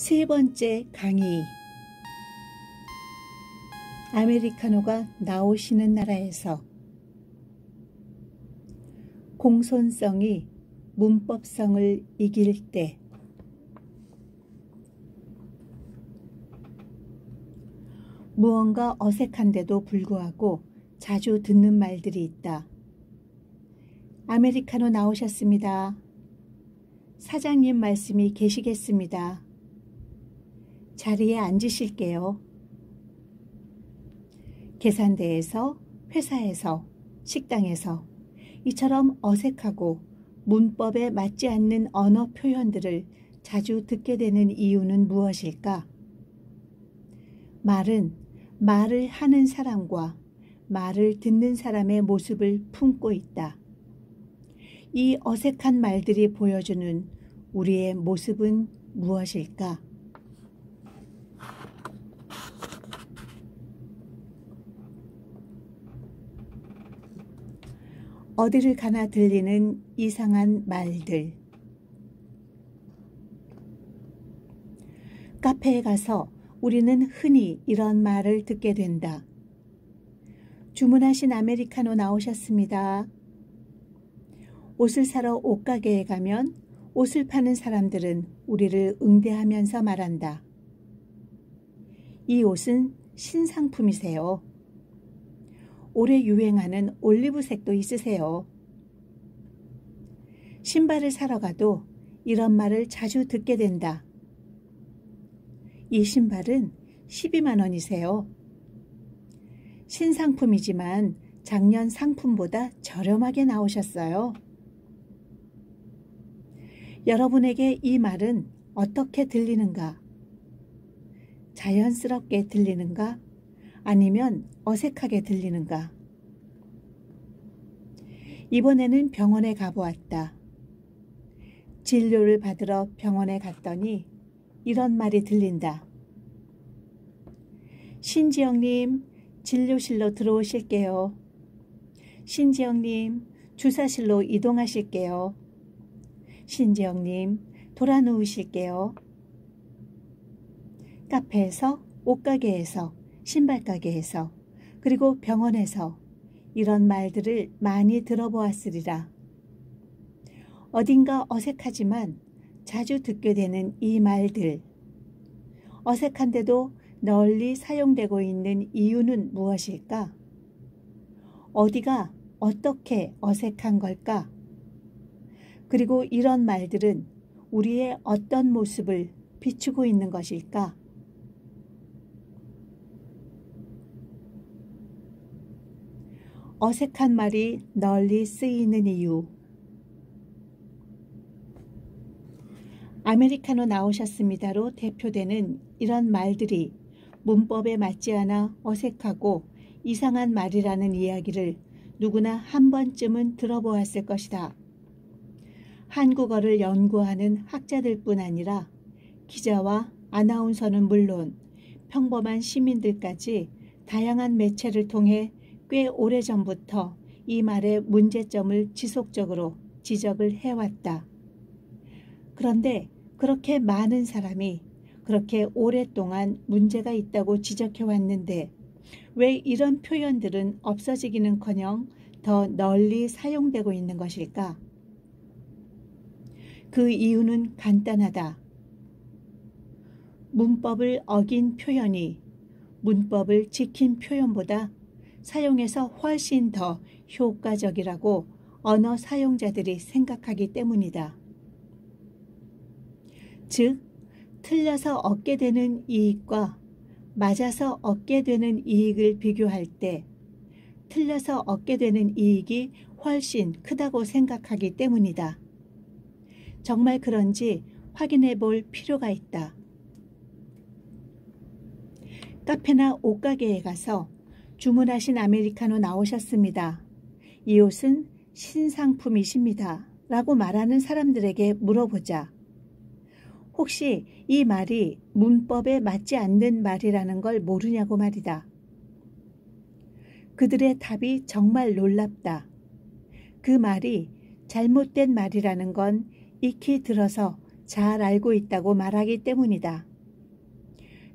세 번째 강의. 아메리카노가 나오시는 나라에서 공손성이 문법성을 이길 때. 무언가 어색한데도 불구하고 자주 듣는 말들이 있다. 아메리카노 나오셨습니다. 사장님 말씀이 계시겠습니다. 자리에 앉으실게요. 계산대에서, 회사에서, 식당에서 이처럼 어색하고 문법에 맞지 않는 언어 표현들을 자주 듣게 되는 이유는 무엇일까? 말은 말을 하는 사람과 말을 듣는 사람의 모습을 품고 있다. 이 어색한 말들이 보여주는 우리의 모습은 무엇일까? 어디를 가나 들리는 이상한 말들. 카페에 가서 우리는 흔히 이런 말을 듣게 된다. 주문하신 아메리카노 나오셨습니다. 옷을 사러 옷가게에 가면 옷을 파는 사람들은 우리를 응대하면서 말한다. 이 옷은 신상품이세요. 올해 유행하는 올리브색도 있으세요. 신발을 사러 가도 이런 말을 자주 듣게 된다. 이 신발은 12만 원이세요. 신상품이지만 작년 상품보다 저렴하게 나오셨어요. 여러분에게 이 말은 어떻게 들리는가? 자연스럽게 들리는가? 아니면 어색하게 들리는가? 이번에는 병원에 가보았다. 진료를 받으러 병원에 갔더니 이런 말이 들린다. 신지영님, 진료실로 들어오실게요. 신지영님, 주사실로 이동하실게요. 신지영님, 돌아 누우실게요. 카페에서, 옷가게에서, 신발가게에서, 그리고 병원에서 이런 말들을 많이 들어보았으리라. 어딘가 어색하지만 자주 듣게 되는 이 말들. 어색한데도 널리 사용되고 있는 이유는 무엇일까? 어디가 어떻게 어색한 걸까? 그리고 이런 말들은 우리의 어떤 모습을 비추고 있는 것일까? 어색한 말이 널리 쓰이는 이유. 아메리카노 나오셨습니다로 대표되는 이런 말들이 문법에 맞지 않아 어색하고 이상한 말이라는 이야기를 누구나 한 번쯤은 들어보았을 것이다. 한국어를 연구하는 학자들뿐 아니라 기자와 아나운서는 물론 평범한 시민들까지 다양한 매체를 통해 꽤 오래전부터 이 말의 문제점을 지속적으로 지적을 해왔다. 그런데 그렇게 많은 사람이 그렇게 오랫동안 문제가 있다고 지적해왔는데 왜 이런 표현들은 없어지기는커녕 더 널리 사용되고 있는 것일까? 그 이유는 간단하다. 문법을 어긴 표현이 문법을 지킨 표현보다 사용해서 훨씬 더 효과적이라고 언어 사용자들이 생각하기 때문이다. 즉, 틀려서 얻게 되는 이익과 맞아서 얻게 되는 이익을 비교할 때 틀려서 얻게 되는 이익이 훨씬 크다고 생각하기 때문이다. 정말 그런지 확인해 볼 필요가 있다. 카페나 옷가게에 가서 주문하신 아메리카노 나오셨습니다. 이 옷은 신상품이십니다. 라고 말하는 사람들에게 물어보자. 혹시 이 말이 문법에 맞지 않는 말이라는 걸 모르냐고 말이다. 그들의 답이 정말 놀랍다. 그 말이 잘못된 말이라는 건 익히 들어서 잘 알고 있다고 말하기 때문이다.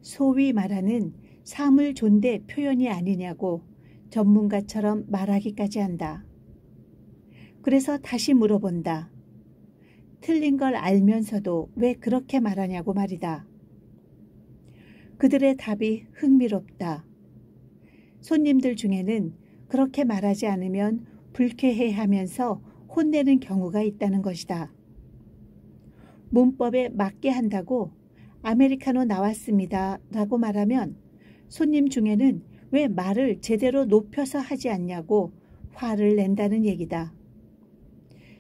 소위 말하는 사물존대 표현이 아니냐고 전문가처럼 말하기까지 한다. 그래서 다시 물어본다. 틀린 걸 알면서도 왜 그렇게 말하냐고 말이다. 그들의 답이 흥미롭다. 손님들 중에는 그렇게 말하지 않으면 불쾌해하면서 혼내는 경우가 있다는 것이다. 문법에 맞게 한다고 아메리카노 나왔습니다 라고 말하면 손님 중에는 왜 말을 제대로 높여서 하지 않냐고 화를 낸다는 얘기다.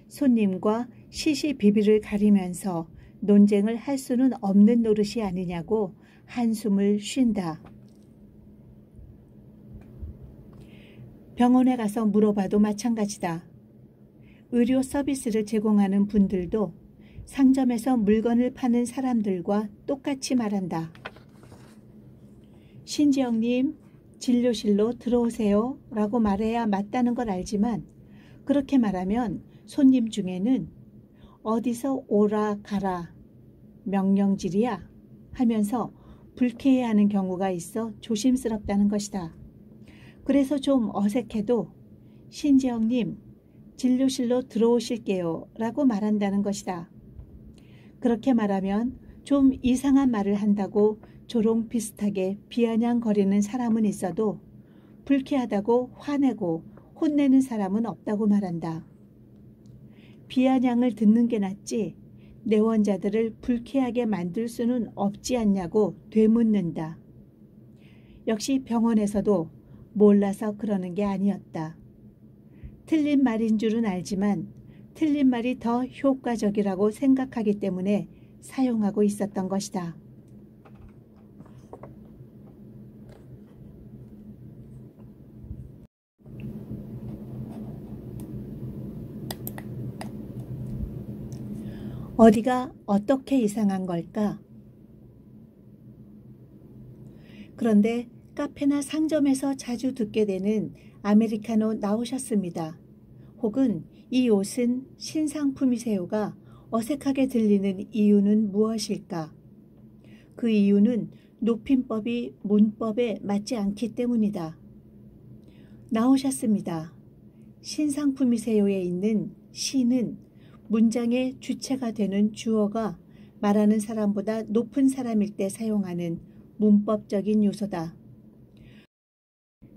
손님과 시시비비를 가리면서 논쟁을 할 수는 없는 노릇이 아니냐고 한숨을 쉰다. 병원에 가서 물어봐도 마찬가지다. 의료 서비스를 제공하는 분들도 상점에서 물건을 파는 사람들과 똑같이 말한다. 신지영님, 진료실로 들어오세요 라고 말해야 맞다는 걸 알지만 그렇게 말하면 손님 중에는 어디서 오라 가라 명령질이야 하면서 불쾌해하는 경우가 있어 조심스럽다는 것이다. 그래서 좀 어색해도 신지영님, 진료실로 들어오실게요 라고 말한다는 것이다. 그렇게 말하면 좀 이상한 말을 한다고 조롱 비슷하게 비아냥거리는 사람은 있어도 불쾌하다고 화내고 혼내는 사람은 없다고 말한다. 비아냥을 듣는 게 낫지 내원자들을 불쾌하게 만들 수는 없지 않냐고 되묻는다. 역시 병원에서도 몰라서 그러는 게 아니었다. 틀린 말인 줄은 알지만 틀린 말이 더 효과적이라고 생각하기 때문에 사용하고 있었던 것이다. 어디가 어떻게 이상한 걸까? 그런데 카페나 상점에서 자주 듣게 되는 아메리카노 나오셨습니다. 혹은 이 옷은 신상품이세요가 어색하게 들리는 이유는 무엇일까? 그 이유는 높임법이 문법에 맞지 않기 때문이다. 나오셨습니다. 신상품이세요에 있는 시는 문장의 주체가 되는 주어가 말하는 사람보다 높은 사람일 때 사용하는 문법적인 요소다.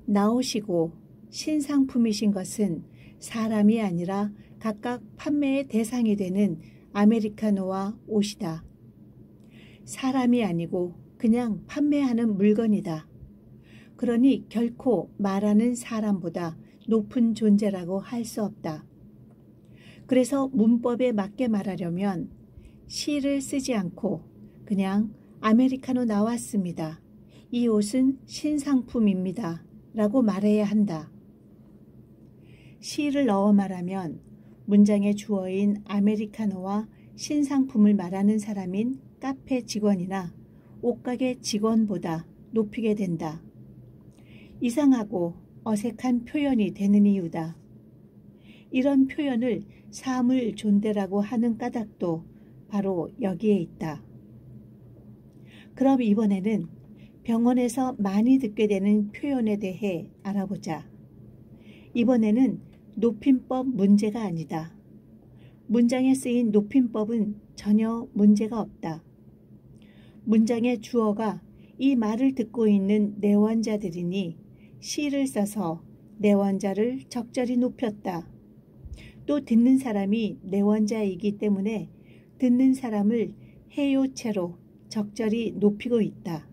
나오시고 신상품이신 것은 사람이 아니라 각각 판매의 대상이 되는 아메리카노와 옷이다. 사람이 아니고 그냥 판매하는 물건이다. 그러니 결코 말하는 사람보다 높은 존재라고 할 수 없다. 그래서 문법에 맞게 말하려면 시를 쓰지 않고 그냥 아메리카노 나왔습니다. 이 옷은 신상품입니다. 라고 말해야 한다. 시를 넣어 말하면 문장의 주어인 아메리카노와 신상품을 말하는 사람인 카페 직원이나 옷가게 직원보다 높이게 된다. 이상하고 어색한 표현이 되는 이유다. 이런 표현을 사물 존대라고 하는 까닭도 바로 여기에 있다. 그럼 이번에는 병원에서 많이 듣게 되는 표현에 대해 알아보자. 이번에는 높임법 문제가 아니다. 문장에 쓰인 높임법은 전혀 문제가 없다. 문장의 주어가 이 말을 듣고 있는 내원자들이니 시를 써서 내원자를 적절히 높였다. 또 듣는 사람이 내원자이기 때문에 듣는 사람을 해요체로 적절히 높이고 있다.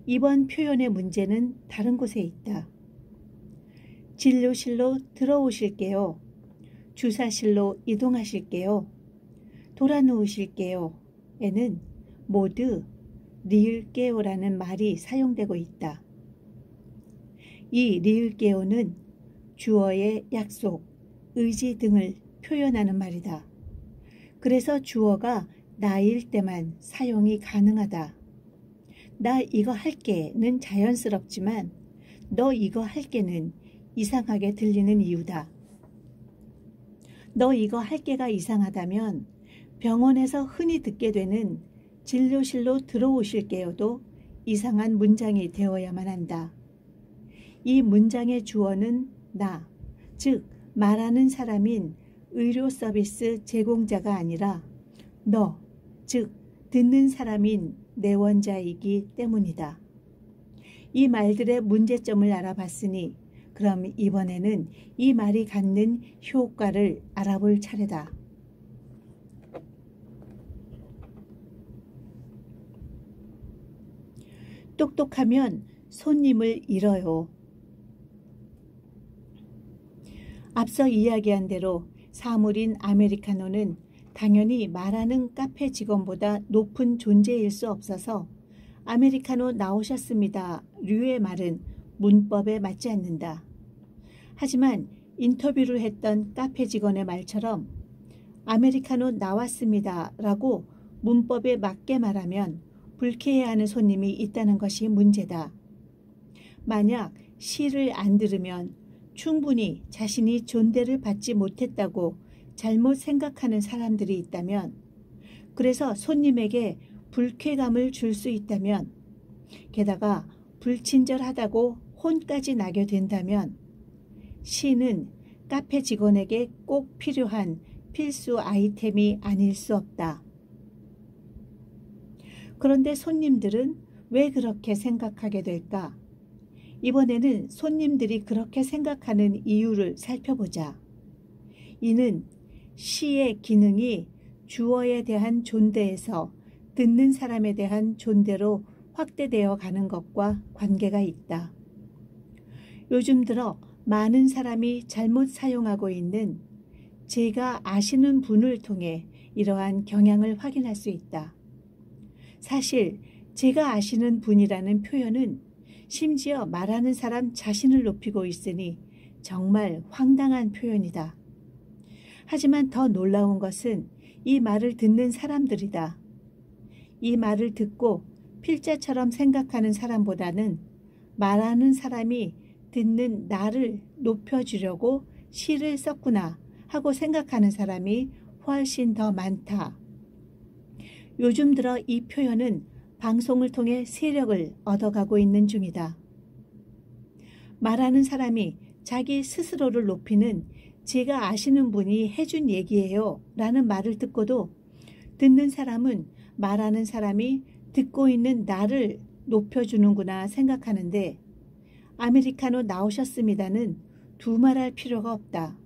이번 표현의 문제는 다른 곳에 있다. 진료실로 들어오실게요. 주사실로 이동하실게요. 돌아누우실게요. 에는 모두 리을게요라는 말이 사용되고 있다. 이 리을게요는 주어의 약속, 의지 등을 표현하는 말이다. 그래서 주어가 나일 때만 사용이 가능하다. 나 이거 할게는 자연스럽지만 너 이거 할게는 이상하게 들리는 이유다. 너 이거 할게가 이상하다면 병원에서 흔히 듣게 되는 진료실로 들어오실게요도 이상한 문장이 되어야만 한다. 이 문장의 주어는 나, 즉 말하는 사람인 의료 서비스 제공자가 아니라 너, 즉 듣는 사람인 내원자이기 때문이다. 이 말들의 문제점을 알아봤으니 그럼 이번에는 이 말이 갖는 효과를 알아볼 차례다. 똑똑하면 손님을 잃어요. 앞서 이야기한 대로 사물인 아메리카노는 당연히 말하는 카페 직원보다 높은 존재일 수 없어서 아메리카노 나오셨습니다. 류의 말은 문법에 맞지 않는다. 하지만 인터뷰를 했던 카페 직원의 말처럼 아메리카노 나왔습니다. 라고 문법에 맞게 말하면 불쾌해하는 손님이 있다는 것이 문제다. 만약 시를 안 들으면 충분히 자신이 존대를 받지 못했다고 잘못 생각하는 사람들이 있다면, 그래서 손님에게 불쾌감을 줄 수 있다면, 게다가 불친절하다고 혼까지 나게 된다면 시는 카페 직원에게 꼭 필요한 필수 아이템이 아닐 수 없다. 그런데 손님들은 왜 그렇게 생각하게 될까? 이번에는 손님들이 그렇게 생각하는 이유를 살펴보자. 이는 시의 기능이 주어에 대한 존대에서 듣는 사람에 대한 존대로 확대되어 가는 것과 관계가 있다. 요즘 들어 많은 사람이 잘못 사용하고 있는 제가 아시는 분을 통해 이러한 경향을 확인할 수 있다. 사실 제가 아시는 분이라는 표현은 심지어 말하는 사람 자신을 높이고 있으니 정말 황당한 표현이다. 하지만 더 놀라운 것은 이 말을 듣는 사람들이다. 이 말을 듣고 필자처럼 생각하는 사람보다는 말하는 사람이 듣는 나를 높여주려고 시를 썼구나 하고 생각하는 사람이 훨씬 더 많다. 요즘 들어 이 표현은 방송을 통해 세력을 얻어가고 있는 중이다. 말하는 사람이 자기 스스로를 높이는 제가 아시는 분이 해준 얘기예요 라는 말을 듣고도 듣는 사람은 말하는 사람이 듣고 있는 나를 높여주는구나 생각하는데, 아메리카노 나오셨습니다는 두말할 필요가 없다.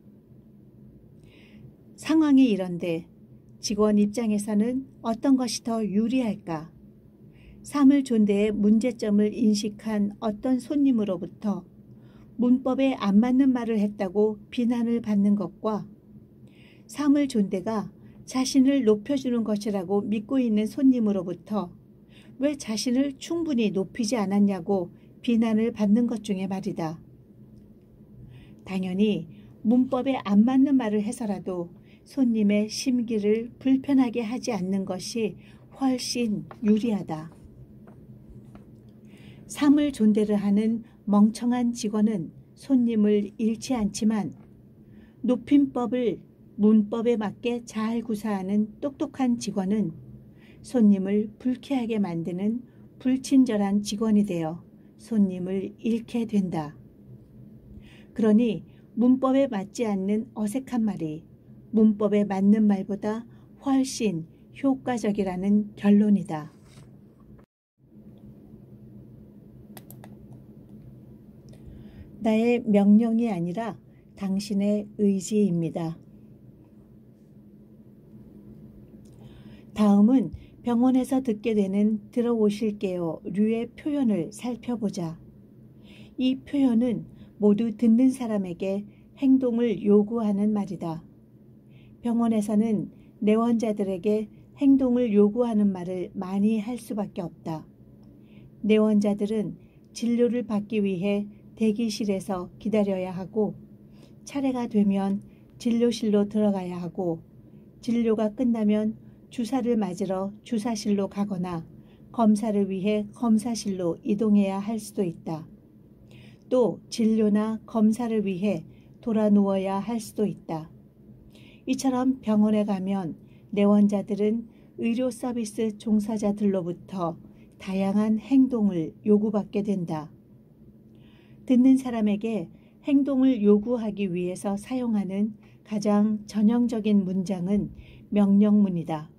상황이 이런데 직원 입장에서는 어떤 것이 더 유리할까? 사물 존대의 문제점을 인식한 어떤 손님으로부터 문법에 안 맞는 말을 했다고 비난을 받는 것과 사물 존대가 자신을 높여주는 것이라고 믿고 있는 손님으로부터 왜 자신을 충분히 높이지 않았냐고 비난을 받는 것 중에 말이다. 당연히 문법에 안 맞는 말을 해서라도 손님의 심기를 불편하게 하지 않는 것이 훨씬 유리하다. 사물 존대를 하는 멍청한 직원은 손님을 잃지 않지만 높임법을 문법에 맞게 잘 구사하는 똑똑한 직원은 손님을 불쾌하게 만드는 불친절한 직원이 되어 손님을 잃게 된다. 그러니 문법에 맞지 않는 어색한 말이 문법에 맞는 말보다 훨씬 효과적이라는 결론이다. 나의 명령이 아니라 당신의 의지입니다. 다음은 병원에서 듣게 되는 들어오실게요 류의 표현을 살펴보자. 이 표현은 모두 듣는 사람에게 행동을 요구하는 말이다. 병원에서는 내원자들에게 행동을 요구하는 말을 많이 할 수밖에 없다. 내원자들은 진료를 받기 위해 대기실에서 기다려야 하고, 차례가 되면 진료실로 들어가야 하고, 진료가 끝나면 주사를 맞으러 주사실로 가거나 검사를 위해 검사실로 이동해야 할 수도 있다. 또 진료나 검사를 위해 돌아 누워야 할 수도 있다. 이처럼 병원에 가면 내원자들은 의료 서비스 종사자들로부터 다양한 행동을 요구받게 된다. 듣는 사람에게 행동을 요구하기 위해서 사용하는 가장 전형적인 문장은 명령문이다.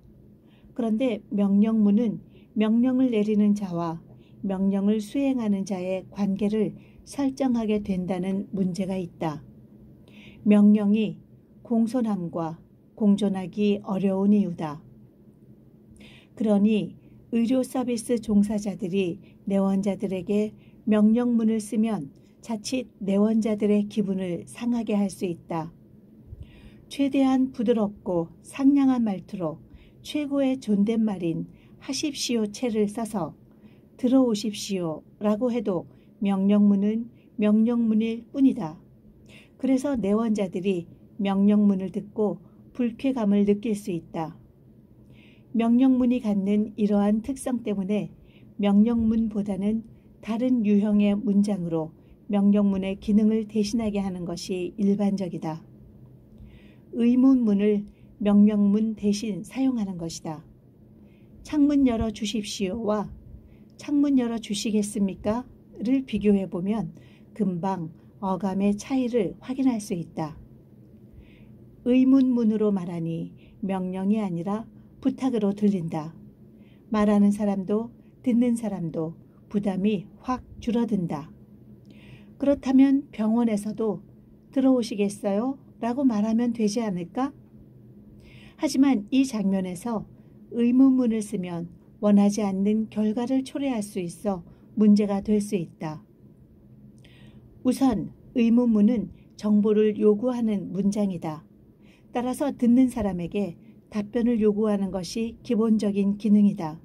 그런데 명령문은 명령을 내리는 자와 명령을 수행하는 자의 관계를 설정하게 된다는 문제가 있다. 명령이 공손함과 공존하기 어려운 이유다. 그러니 의료 서비스 종사자들이 내원자들에게 명령문을 쓰면 자칫 내원자들의 기분을 상하게 할 수 있다. 최대한 부드럽고 상냥한 말투로 최고의 존댓말인 하십시오체를 써서 들어오십시오 라고 해도 명령문은 명령문일 뿐이다. 그래서 내원자들이 명령문을 듣고 불쾌감을 느낄 수 있다. 명령문이 갖는 이러한 특성 때문에 명령문보다는 다른 유형의 문장으로 명령문의 기능을 대신하게 하는 것이 일반적이다. 의문문을 명령문 대신 사용하는 것이다. 창문 열어 주십시오와 창문 열어 주시겠습니까? 를 비교해보면 금방 어감의 차이를 확인할 수 있다. 의문문으로 말하니 명령이 아니라 부탁으로 들린다. 말하는 사람도 듣는 사람도 부담이 확 줄어든다. 그렇다면 병원에서도 들어오시겠어요? 라고 말하면 되지 않을까? 하지만 이 장면에서 의문문을 쓰면 원하지 않는 결과를 초래할 수 있어 문제가 될 수 있다. 우선 의문문은 정보를 요구하는 문장이다. 따라서 듣는 사람에게 답변을 요구하는 것이 기본적인 기능이다.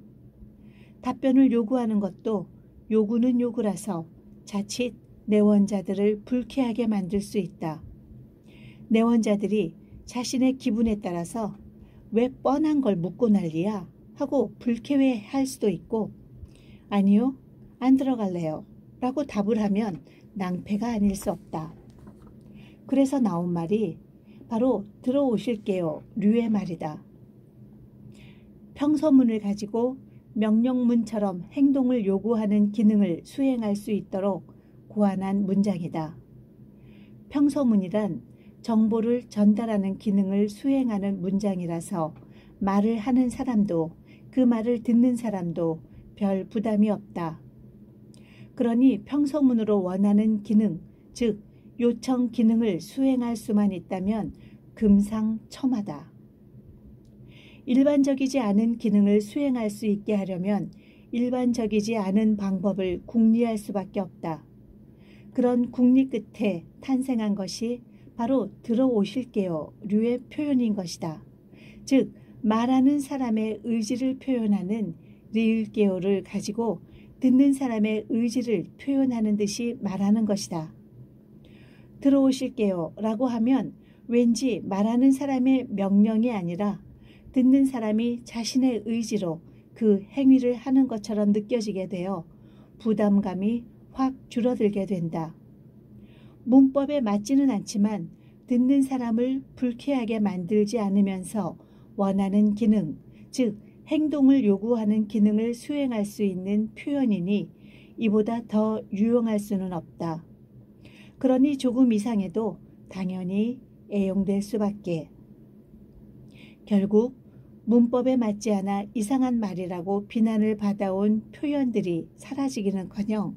답변을 요구하는 것도 요구는 요구라서 자칫 내원자들을 불쾌하게 만들 수 있다. 내원자들이 자신의 기분에 따라서 왜 뻔한 걸 묻고 난리야 하고 불쾌해할 수도 있고 아니요, 안 들어갈래요 라고 답을 하면 낭패가 아닐 수 없다. 그래서 나온 말이 바로 들어오실게요 류의 말이다. 평서문을 가지고 명령문처럼 행동을 요구하는 기능을 수행할 수 있도록 고안한 문장이다. 평서문이란 정보를 전달하는 기능을 수행하는 문장이라서 말을 하는 사람도 그 말을 듣는 사람도 별 부담이 없다. 그러니 평서문으로 원하는 기능, 즉 요청 기능을 수행할 수만 있다면 금상첨화다. 일반적이지 않은 기능을 수행할 수 있게 하려면 일반적이지 않은 방법을 궁리할 수밖에 없다. 그런 궁리 끝에 탄생한 것이 바로 들어오실게요 류의 표현인 것이다. 즉 말하는 사람의 의지를 표현하는 리을게요를 가지고 듣는 사람의 의지를 표현하는 듯이 말하는 것이다. 들어오실게요 라고 하면 왠지 말하는 사람의 명령이 아니라 듣는 사람이 자신의 의지로 그 행위를 하는 것처럼 느껴지게 되어 부담감이 확 줄어들게 된다. 문법에 맞지는 않지만 듣는 사람을 불쾌하게 만들지 않으면서 원하는 기능, 즉 행동을 요구하는 기능을 수행할 수 있는 표현이니 이보다 더 유용할 수는 없다. 그러니 조금 이상해도 당연히 애용될 수밖에. 결국 문법에 맞지 않아 이상한 말이라고 비난을 받아온 표현들이 사라지기는커녕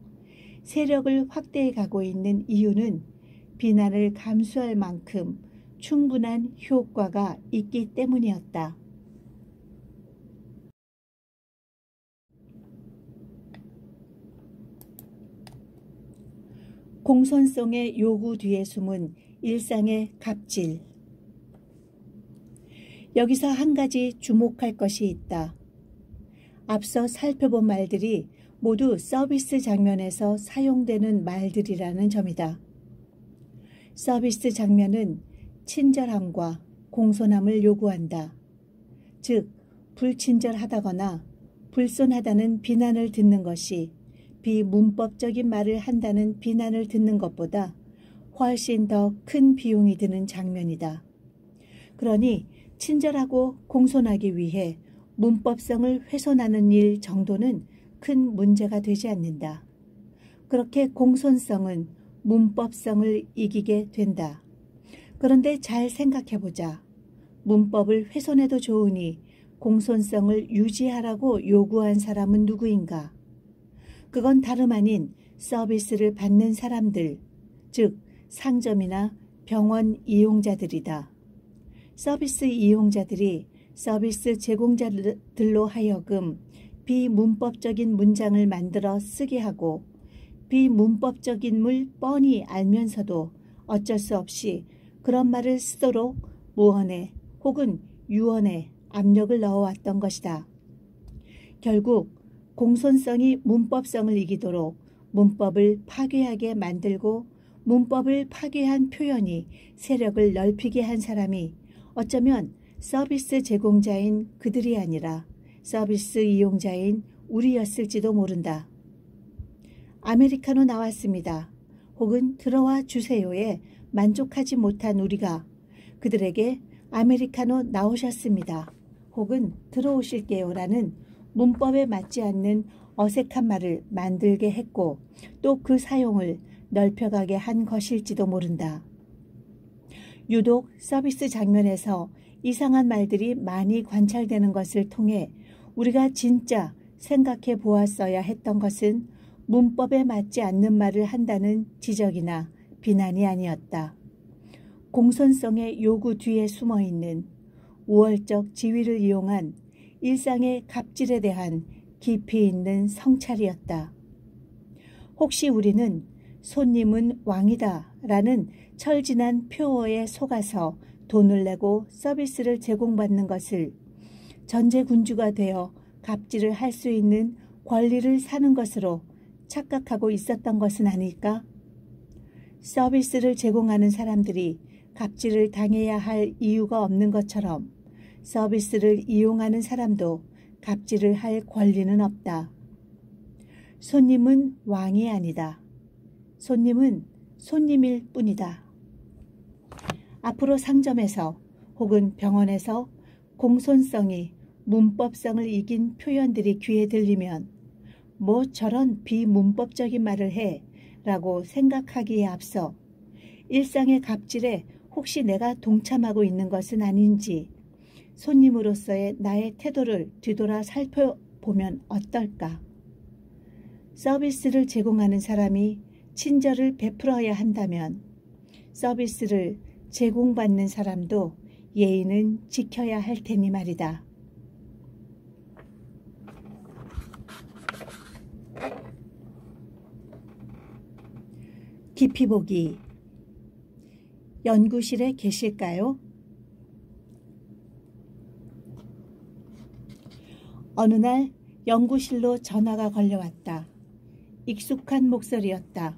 세력을 확대해 가고 있는 이유는 비난을 감수할 만큼 충분한 효과가 있기 때문이었다. 공손성의 요구 뒤에 숨은 일상의 갑질. 여기서 한 가지 주목할 것이 있다. 앞서 살펴본 말들이 모두 서비스 장면에서 사용되는 말들이라는 점이다. 서비스 장면은 친절함과 공손함을 요구한다. 즉, 불친절하다거나 불손하다는 비난을 듣는 것이 비문법적인 말을 한다는 비난을 듣는 것보다 훨씬 더 큰 비용이 드는 장면이다. 그러니 친절하고 공손하기 위해 문법성을 훼손하는 일 정도는 큰 문제가 되지 않는다. 그렇게 공손성은 문법성을 이기게 된다. 그런데 잘 생각해보자. 문법을 훼손해도 좋으니 공손성을 유지하라고 요구한 사람은 누구인가? 그건 다름 아닌 서비스를 받는 사람들, 즉 상점이나 병원 이용자들이다. 서비스 이용자들이 서비스 제공자들로 하여금 비문법적인 문장을 만들어 쓰게 하고 비문법적인물 뻔히 알면서도 어쩔 수 없이 그런 말을 쓰도록 무언의 혹은 유언에 압력을 넣어왔던 것이다. 결국 공손성이 문법성을 이기도록 문법을 파괴하게 만들고 문법을 파괴한 표현이 세력을 넓히게 한 사람이 어쩌면 서비스 제공자인 그들이 아니라 서비스 이용자인 우리였을지도 모른다. 아메리카노 나왔습니다. 혹은 들어와 주세요에 만족하지 못한 우리가 그들에게 아메리카노 나오셨습니다. 혹은 들어오실게요 라는 문법에 맞지 않는 어색한 말을 만들게 했고 또 그 사용을 넓혀가게 한 것일지도 모른다. 유독 서비스 장면에서 이상한 말들이 많이 관찰되는 것을 통해 우리가 진짜 생각해 보았어야 했던 것은 문법에 맞지 않는 말을 한다는 지적이나 비난이 아니었다. 공손성의 요구 뒤에 숨어있는 우월적 지위를 이용한 일상의 갑질에 대한 깊이 있는 성찰이었다. 혹시 우리는 손님은 왕이다 라는 철진한 표어에 속아서 돈을 내고 서비스를 제공받는 것을 전제군주가 되어 갑질을 할 수 있는 권리를 사는 것으로 착각하고 있었던 것은 아닐까? 서비스를 제공하는 사람들이 갑질을 당해야 할 이유가 없는 것처럼 서비스를 이용하는 사람도 갑질을 할 권리는 없다. 손님은 왕이 아니다. 손님은 손님일 뿐이다. 앞으로 상점에서 혹은 병원에서 공손성이 문법성을 이긴 표현들이 귀에 들리면 뭐 저런 비문법적인 말을 해 라고 생각하기에 앞서 일상의 갑질에 혹시 내가 동참하고 있는 것은 아닌지 손님으로서의 나의 태도를 뒤돌아 살펴보면 어떨까? 서비스를 제공하는 사람이 친절을 베풀어야 한다면 서비스를 제공받는 사람도 예의는 지켜야 할 테니 말이다. 깊이 보기. 연구실에 계실까요? 어느 날 연구실로 전화가 걸려왔다. 익숙한 목소리였다.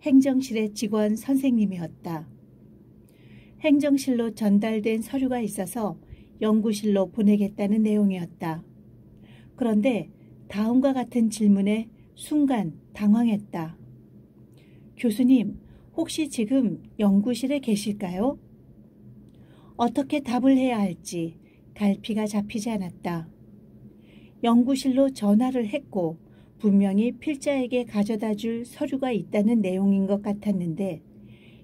행정실의 직원 선생님이었다. 행정실로 전달된 서류가 있어서 연구실로 보내겠다는 내용이었다. 그런데 다음과 같은 질문에 순간 당황했다. 교수님, 혹시 지금 연구실에 계실까요? 어떻게 답을 해야 할지 갈피가 잡히지 않았다. 연구실로 전화를 했고 분명히 필자에게 가져다 줄 서류가 있다는 내용인 것 같았는데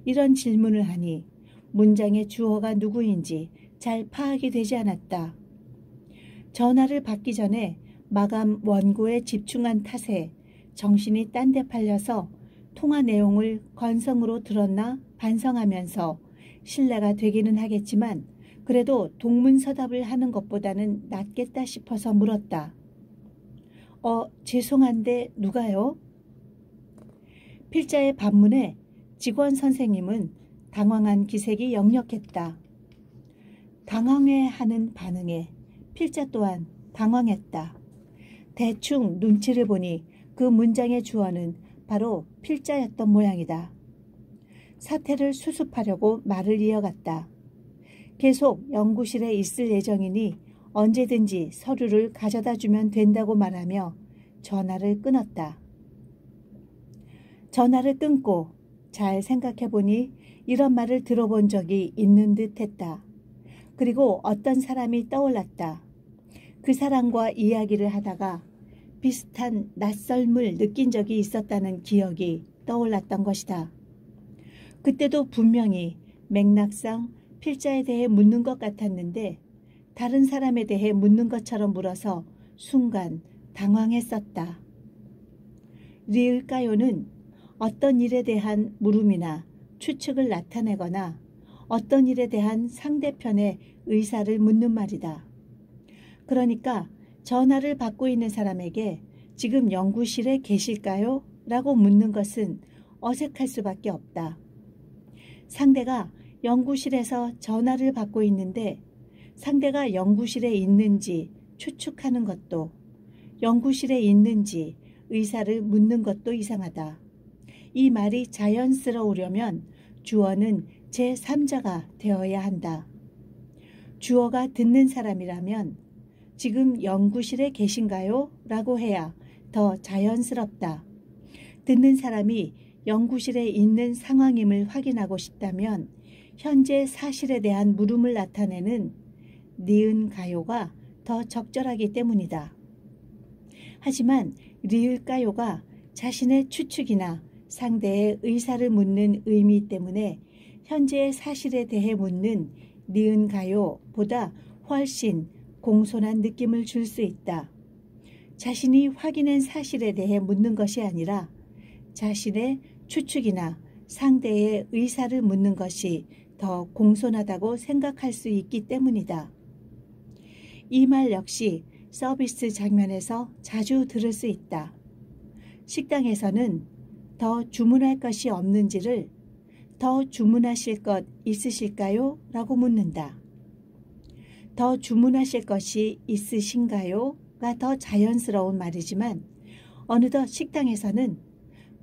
이런 질문을 하니 문장의 주어가 누구인지 잘 파악이 되지 않았다. 전화를 받기 전에 마감 원고에 집중한 탓에 정신이 딴 데 팔려서 통화 내용을 건성으로 들었나 반성하면서 신뢰가 되기는 하겠지만 그래도 동문서답을 하는 것보다는 낫겠다 싶어서 물었다. 죄송한데 누가요? 필자의 반문에 직원 선생님은 당황한 기색이 역력했다. 당황해하는 반응에 필자 또한 당황했다. 대충 눈치를 보니 그 문장의 주어는 바로 필자였던 모양이다. 사태를 수습하려고 말을 이어갔다. 계속 연구실에 있을 예정이니 언제든지 서류를 가져다 주면 된다고 말하며 전화를 끊었다. 전화를 끊고 잘 생각해보니 이런 말을 들어본 적이 있는 듯 했다. 그리고 어떤 사람이 떠올랐다. 그 사람과 이야기를 하다가 비슷한 낯설음을 느낀 적이 있었다는 기억이 떠올랐던 것이다. 그때도 분명히 맥락상 필자에 대해 묻는 것 같았는데 다른 사람에 대해 묻는 것처럼 물어서 순간 당황했었다. 리을까요는 어떤 일에 대한 물음이나 추측을 나타내거나 어떤 일에 대한 상대편의 의사를 묻는 말이다. 그러니까 전화를 받고 있는 사람에게 지금 연구실에 계실까요? 라고 묻는 것은 어색할 수밖에 없다. 상대가 연구실에서 전화를 받고 있는데 상대가 연구실에 있는지 추측하는 것도, 연구실에 있는지 의사를 묻는 것도 이상하다. 이 말이 자연스러우려면 주어는 제3자가 되어야 한다. 주어가 듣는 사람이라면 지금 연구실에 계신가요? 라고 해야 더 자연스럽다. 듣는 사람이 연구실에 있는 상황임을 확인하고 싶다면 현재 사실에 대한 물음을 나타내는 니은 가요가 더 적절하기 때문이다. 하지만 리을 가요가 자신의 추측이나 상대의 의사를 묻는 의미 때문에 현재의 사실에 대해 묻는 니은 가요보다 훨씬 공손한 느낌을 줄 수 있다. 자신이 확인한 사실에 대해 묻는 것이 아니라 자신의 추측이나 상대의 의사를 묻는 것이 더 공손하다고 생각할 수 있기 때문이다. 이 말 역시 서비스 장면에서 자주 들을 수 있다. 식당에서는 더 주문할 것이 없는지를 더 주문하실 것 있으실까요? 라고 묻는다. 더 주문하실 것이 있으신가요? 가 더 자연스러운 말이지만 어느덧 식당에서는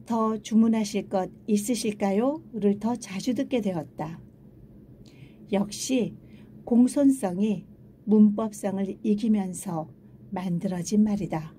더 주문하실 것 있으실까요? 를 더 자주 듣게 되었다. 역시 공손성이 문법성을 이기면서 만들어진 말이다.